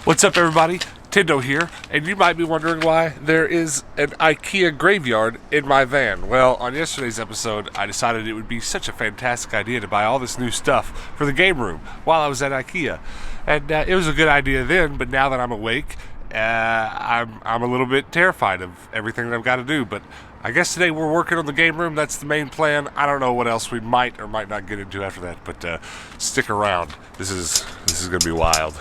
What's up, everybody? Tindo here, and you might be wondering why there is an IKEA graveyard in my van. Well, on yesterday's episode, I decided it would be such a fantastic idea to buy all this new stuff for the game room while I was at IKEA. And it was a good idea then, but now that I'm awake, I'm a little bit terrified of everything that I've got to do. But I guess today we're working on the game room. That's the main plan. I don't know what else we might or might not get into after that, but stick around. This is going to be wild.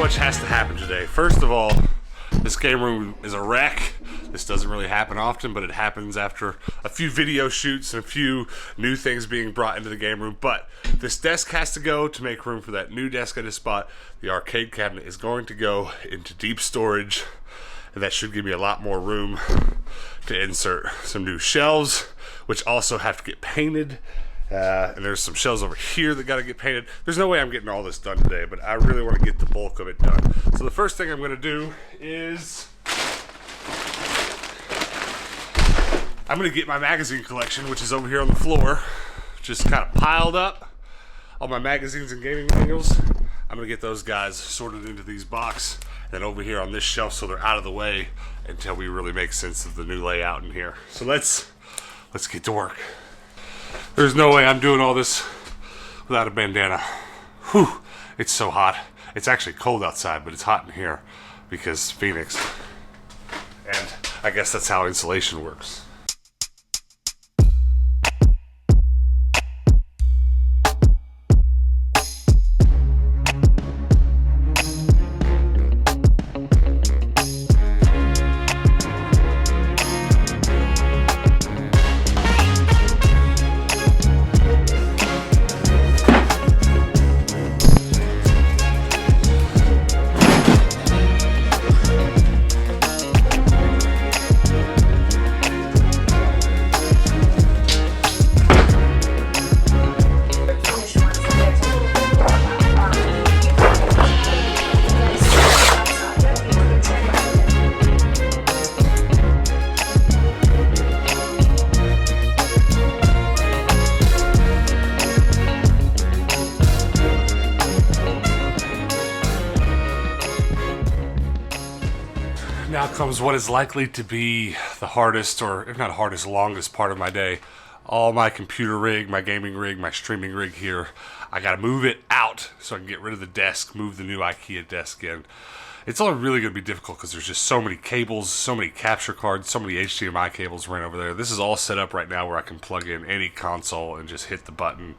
Has to happen today. First of all, this game room is a wreck. This doesn't really happen often, but it happens after a few video shoots and a few new things being brought into the game room. But this desk has to go to make room for that new desk I just bought. The arcade cabinet is going to go into deep storage, and that should give me a lot more room to insert some new shelves, which also have to get painted. And there's some shelves over here that got to get painted. There's no way I'm getting all this done today, but I really want to get the bulk of it done. So the first thing I'm going to do is I'm going to get my magazine collection, which is over here on the floor, just kind of piled up. All my magazines and gaming manuals. I'm going to get those guys sorted into these boxes, and then over here on this shelf so they're out of the way until we really make sense of the new layout in here. So let's get to work. There's no way I'm doing all this without a bandana. Whew, it's so hot. It's actually cold outside, but it's hot in here because Phoenix. And I guess that's how insulation works. Now comes what is likely to be the hardest, or if not hardest, longest part of my day. All my computer rig, my gaming rig, my streaming rig here, I gotta move it out so I can get rid of the desk, move the new IKEA desk in. It's all really going to be difficult because there's just so many cables, so many capture cards, so many HDMI cables ran over there. This is all set up right now where I can plug in any console and just hit the button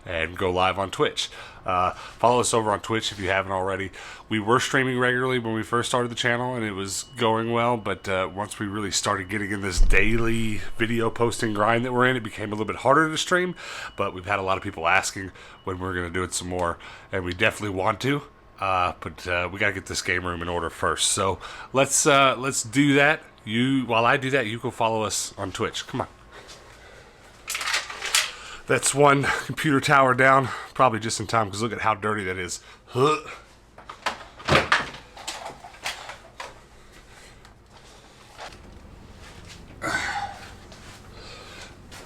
and go live on Twitch. Follow us over on Twitch if you haven't already. We were streaming regularly when we first started the channel and it was going well, but once we really started getting in this daily video posting grind that we're in, it became a little bit harder to stream, but we've had a lot of people asking when we're going to do it some more, and we definitely want to. But we gotta get this game room in order first. So let's do that. While I do that, you go follow us on Twitch. Come on. That's one computer tower down, probably just in time because look at how dirty that is.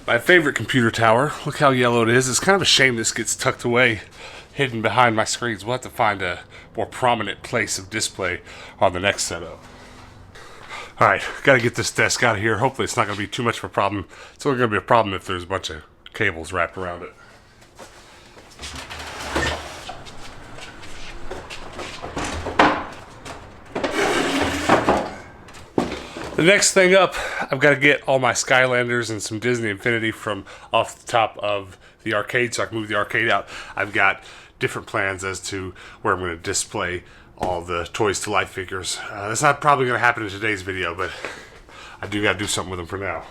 My favorite computer tower. Look how yellow it is. It's kind of a shame this gets tucked away, hidden behind my screens. We'll have to find a more prominent place of display on the next setup. Alright, gotta get this desk out of here. Hopefully it's not gonna be too much of a problem. It's only gonna be a problem if there's a bunch of cables wrapped around it. The next thing up, I've got to get all my Skylanders and some Disney Infinity from off the top of the arcade so I can move the arcade out. I've got different plans as to where I'm going to display all the Toys to Life figures. That's not probably going to happen in today's video, but I do got to do something with them for now.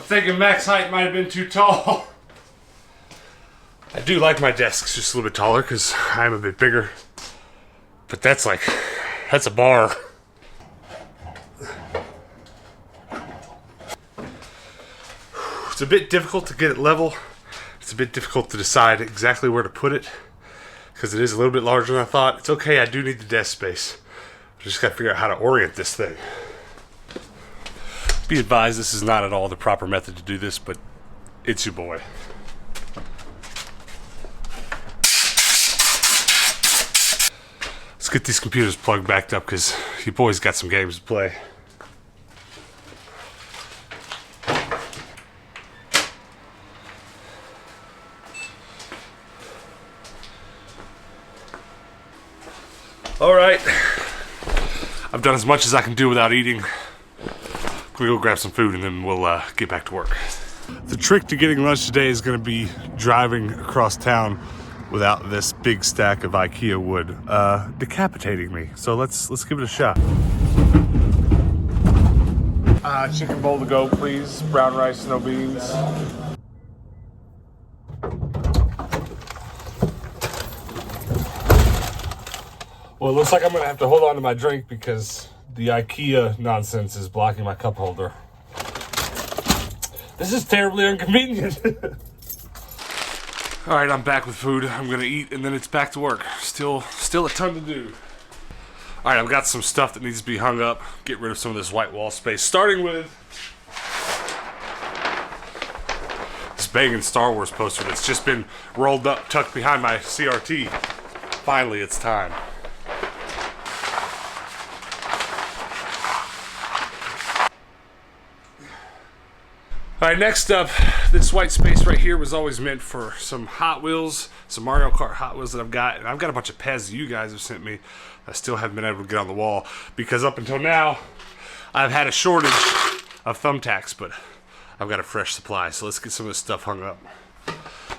Thinking max height might have been too tall. I do like my desks just a little bit taller because I'm a bit bigger. But that's a bar. It's a bit difficult to get it level. It's a bit difficult to decide exactly where to put it because it is a little bit larger than I thought. It's okay, I do need the desk space. I just gotta figure out how to orient this thing. Be advised, this is not at all the proper method to do this, but it's your boy. Let's get these computers plugged back up because your boy's got some games to play. All right, I've done as much as I can do without eating. I'm gonna go grab some food and then we'll get back to work. The trick to getting lunch today is gonna be driving across town without this big stack of IKEA wood decapitating me. So let's give it a shot. Chicken bowl to go, please. Brown rice, no beans. Well, it looks like I'm gonna have to hold on to my drink because the IKEA nonsense is blocking my cup holder. This is terribly inconvenient. All right, I'm back with food. I'm gonna eat and then it's back to work. Still a ton to do. All right, I've got some stuff that needs to be hung up. Get rid of some of this white wall space. Starting with this banging Star Wars poster that's just been rolled up, tucked behind my CRT. Finally, it's time. All right, next up, this white space right here was always meant for some Hot Wheels, some Mario Kart Hot Wheels that I've got. And I've got a bunch of Pez you guys have sent me. I still haven't been able to get on the wall because up until now, I've had a shortage of thumbtacks, but I've got a fresh supply. So let's get some of this stuff hung up.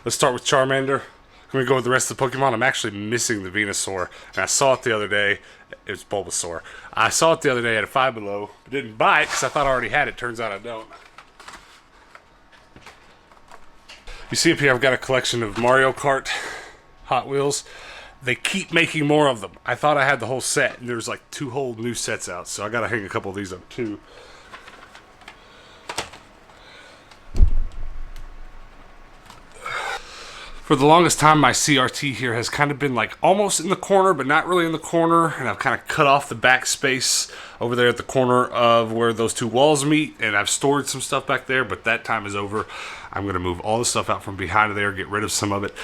Let's start with Charmander. I'm gonna go with the rest of the Pokemon. I'm actually missing the Venusaur, and I saw it the other day. It was Bulbasaur. I saw it the other day at a Five Below, but didn't buy it because I thought I already had it. Turns out I don't. You see up here, I've got a collection of Mario Kart Hot Wheels. They keep making more of them. I thought I had the whole set, and there's like 2 whole new sets out, so I gotta hang a couple of these up too. For the longest time, my CRT here has kind of been like almost in the corner, but not really in the corner, and I've kind of cut off the back space over there at the corner of where those 2 walls meet, and I've stored some stuff back there, but that time is over. I'm going to move all the stuff out from behind there, get rid of some of it,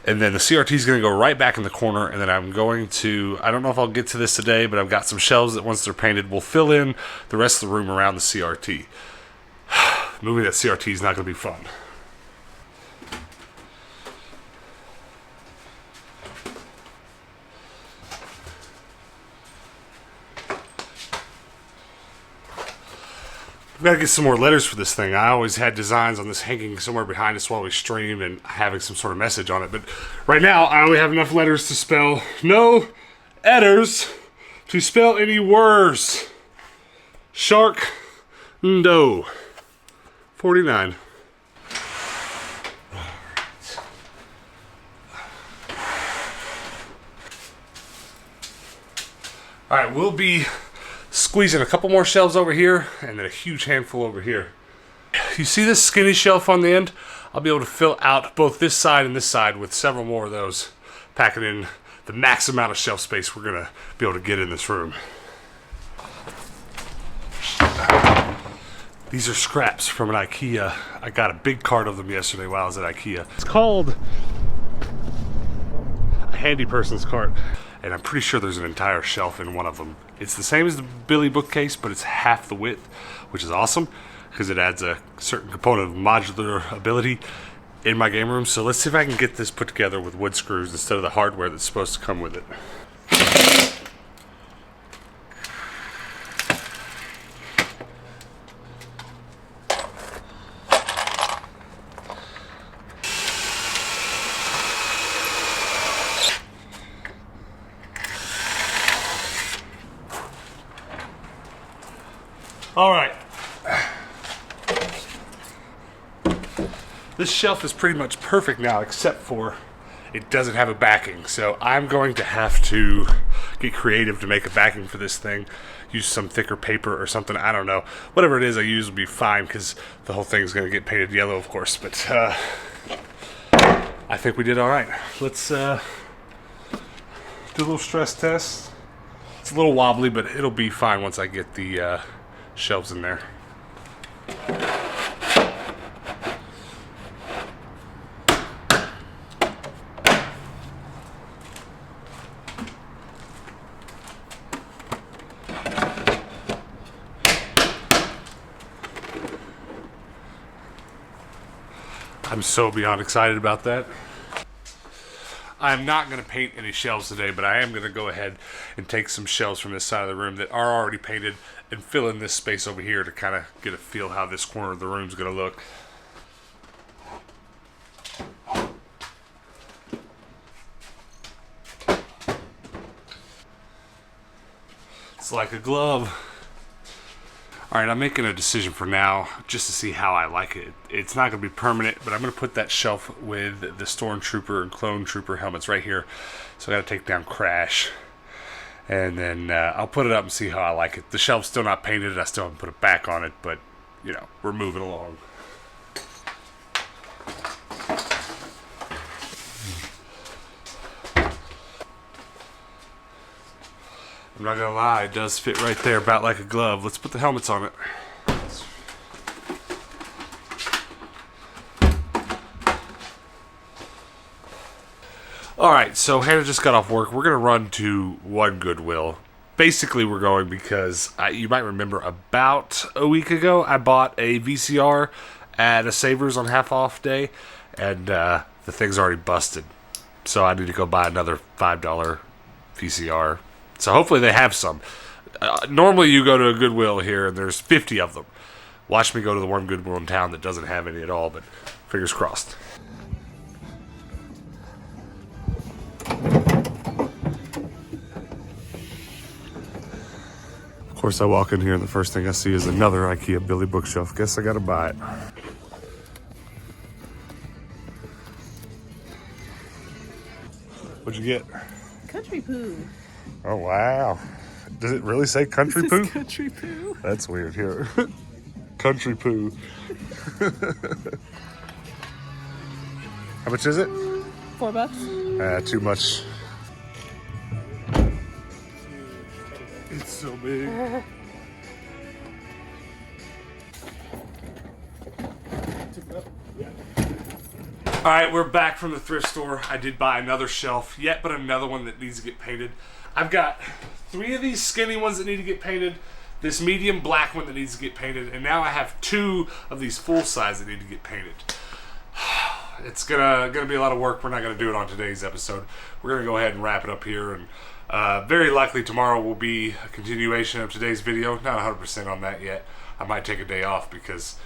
and then the CRT is going to go right back in the corner, and then I'm going to, I don't know if I'll get to this today, but I've got some shelves that once they're painted will fill in the rest of the room around the CRT. Moving that CRT is not going to be fun. I've got to get some more letters for this thing. I always had designs on this hanging somewhere behind us while we stream and having some sort of message on it. But right now, I only have enough letters to spell no letters to spell any words. Shark, no. 49. All right, we'll be squeezing a couple more shelves over here and then a huge handful over here. You see this skinny shelf on the end? I'll be able to fill out both this side and this side with several more of those, packing in the max amount of shelf space we're gonna be able to get in this room. These are scraps from an IKEA. I got a big cart of them yesterday while I was at IKEA. It's called a handy person's cart, and I'm pretty sure there's an entire shelf in one of them. It's the same as the Billy bookcase, but it's half the width, which is awesome because it adds a certain component of modular ability in my game room. So let's see if I can get this put together with wood screws instead of the hardware that's supposed to come with it. All right. This shelf is pretty much perfect now, except for it doesn't have a backing. So I'm going to have to get creative to make a backing for this thing. Use some thicker paper or something. I don't know. Whatever it is I use will be fine because the whole thing's going to get painted yellow, of course. But I think we did all right. Let's do a little stress test. It's a little wobbly, but it'll be fine once I get the shelves in there. I'm so beyond excited about that. I'm not going to paint any shelves today, but I am going to go ahead and take some shelves from this side of the room that are already painted and fill in this space over here to kind of get a feel how this corner of the room is going to look. It's like a glove. Alright, I'm making a decision for now just to see how I like it. It's not going to be permanent, but I'm going to put that shelf with the Stormtrooper and Clone Trooper helmets right here. So I got to take down Crash. And then I'll put it up and see how I like it. The shelf's still not painted. I still haven't put it back on it, but, you know, we're moving along. I'm not gonna lie, it does fit right there about like a glove. Let's put the helmets on it. Alright, so Hannah just got off work. We're gonna run to one Goodwill. Basically, we're going because you might remember about a week ago, I bought a VCR at a Savers on half off day, and the thing's already busted. So I need to go buy another $5 VCR. So hopefully they have some. Normally you go to a Goodwill here and there's 50 of them. Watch me go to the one Goodwill in town that doesn't have any at all, but fingers crossed. Of course I walk in here and the first thing I see is another IKEA Billy bookshelf. Guess I gotta buy it. What'd you get? Country poo. Oh, wow. Does it really say country poo? Country poo. That's weird here. Country poo. How much is it? $4. Too much. It's so big. Alright, we're back from the thrift store. I did buy another shelf, yet but another one that needs to get painted. I've got 3 of these skinny ones that need to get painted, this medium black one that needs to get painted, and now I have 2 of these full size that need to get painted. It's gonna be a lot of work. We're not gonna do it on today's episode. We're gonna go ahead and wrap it up here, and very likely tomorrow will be a continuation of today's video. Not 100% on that yet. I might take a day off because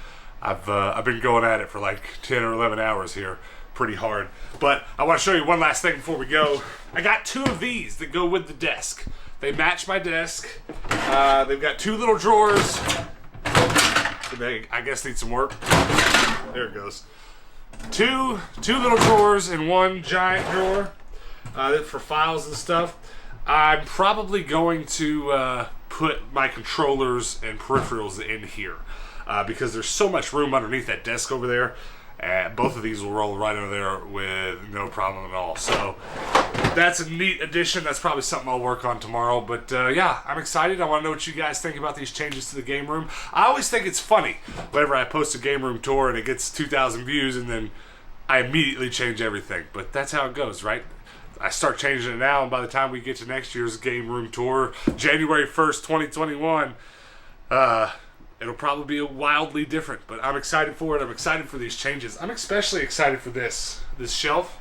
I've been going at it for like 10 or 11 hours here, pretty hard. But I want to show you one last thing before we go. I got 2 of these that go with the desk. They match my desk. They've got 2 little drawers. They, I guess, need some work. There it goes. Two little drawers and 1 giant drawer for files and stuff. I'm probably going to put my controllers and peripherals in here because there's so much room underneath that desk over there, And both of these will roll right under there with no problem at all. So that's a neat addition. That's probably something I'll work on tomorrow. But yeah, I'm excited. I want to know what you guys think about these changes to the game room. I always think it's funny whenever I post a game room tour and it gets 2,000 views and then I immediately change everything. But that's how it goes, right? I start changing it now, and by the time we get to next year's game room tour, January 1st, 2021, it'll probably be wildly different, but I'm excited for it. I'm excited for these changes. I'm especially excited for this shelf.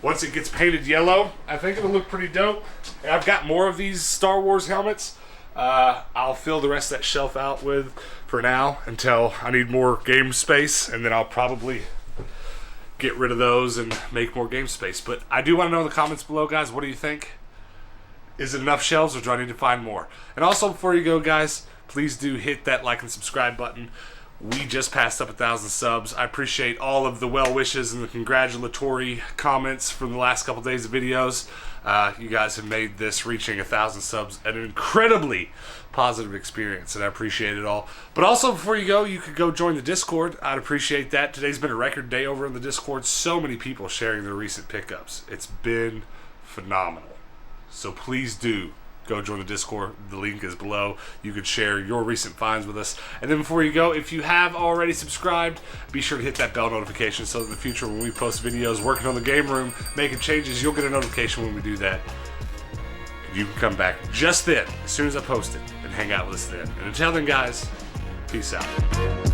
Once it gets painted yellow, I think it'll look pretty dope. And I've got more of these Star Wars helmets. I'll fill the rest of that shelf out with for now until I need more game space, and then I'll probably get rid of those and make more game space. But I do want to know in the comments below, guys, what do you think? Is it enough shelves, or do I need to find more? And also, before you go, guys, please do hit that like and subscribe button. We just passed up 1,000 subs. I appreciate all of the well wishes and the congratulatory comments from the last couple days of videos. You guys have made this reaching 1,000 subs an incredibly positive experience, and I appreciate it all. But also, before you go, you could go join the Discord. I'd appreciate that. Today's been a record day over in the Discord. So many people sharing their recent pickups. It's been phenomenal. So please do go join the Discord. The link is below. You can share your recent finds with us. And then before you go, if you have already subscribed, be sure to hit that bell notification so that in the future when we post videos working on the game room, making changes, you'll get a notification when we do that. You can come back just then, as soon as I post it, and hang out with us then. And until then, guys, peace out.